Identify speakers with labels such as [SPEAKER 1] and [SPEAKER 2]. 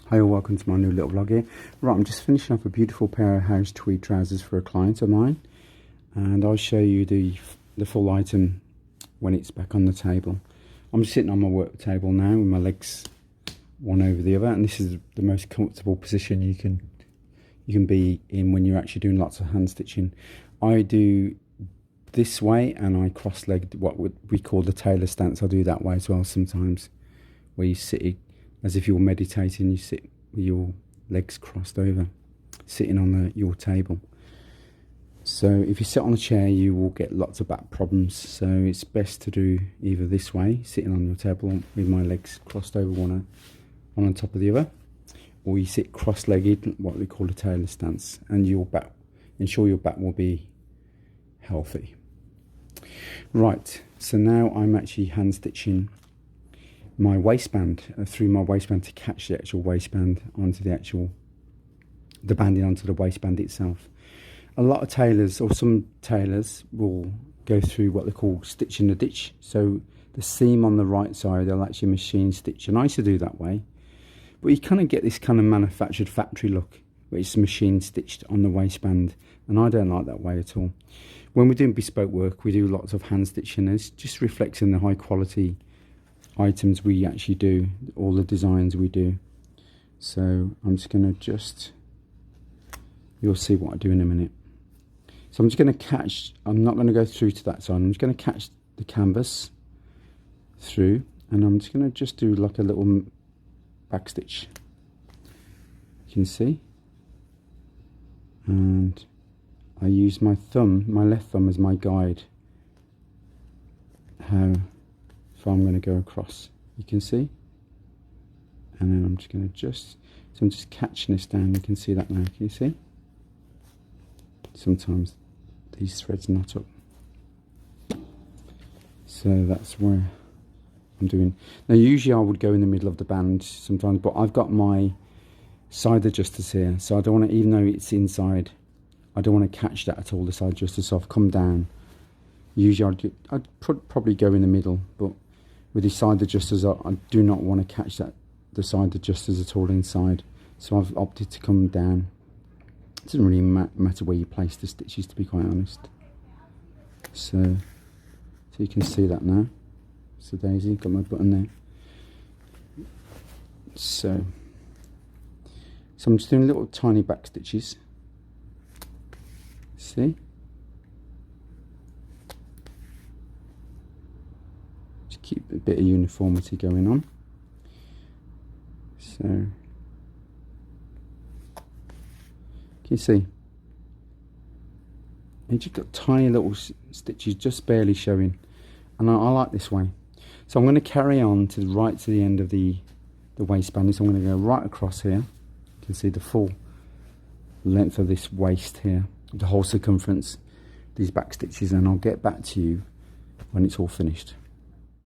[SPEAKER 1] Hi all, welcome to my new little vlog here. Right, I'm just finishing up a beautiful pair of Harris Tweed trousers for a client of mine, and I'll show you the full item when it's back on the table. I'm sitting on my work table now with my legs one over the other, and this is the most comfortable position you can be in when you're actually doing lots of hand stitching. I do this way, and I cross-legged what we call the tailor stance. I do that way as well sometimes, where you sit as if you're meditating. You sit with your legs crossed over, sitting on your table. So if you sit on a chair, you will get lots of back problems. So it's best to do either this way, sitting on your table with my legs crossed over, one on top of the other, or you sit cross-legged, what we call a tailor stance, and ensure your back will be healthy. Right, so now I'm actually hand stitching my waistband, through my waistband, to catch the actual waistband onto the banding onto the waistband itself. A lot of tailors, or some tailors, will go through what they call stitching the ditch. So the seam on the right side, they'll actually machine stitch, and I used to do that way, but you kind of get this kind of manufactured factory look where it's machine stitched on the waistband, and I don't like that way at all. When we're doing bespoke work, we do lots of hand stitching, and it's just reflecting the high quality items we actually do, all the designs we do. So I'm just going to you'll see what I do in a minute. So I'm just going to catch, I'm not going to go through to that side, I'm just going to catch the canvas through, and I'm just going to do like a little back stitch, you can see, and I use my left thumb as my guide how I'm going to go across, you can see, and then I'm just going to so I'm just catching this down. You can see that now, can you see? Sometimes these threads knot up, so that's where I'm doing. Now usually I would go in the middle of the band sometimes, but I've got my side adjusters here, so I don't want to, even though it's inside, I don't want to catch that at all, the side adjusters, so I've come down. Usually I'd probably go in the middle, but with the side adjusters, I do not want to catch the side adjusters at all inside, so I've opted to come down. It doesn't really matter where you place the stitches, to be quite honest. So you can see that now. So Daisy, got my button there. So I'm just doing little tiny back stitches. See? Keep a bit of uniformity going on. So can you see? And you've got tiny little stitches just barely showing, and I like this way. So I'm going to carry on to the end of the waistband. So I'm going to go right across here. You can see the full length of this waist here, the whole circumference, these back stitches, and I'll get back to you when it's all finished.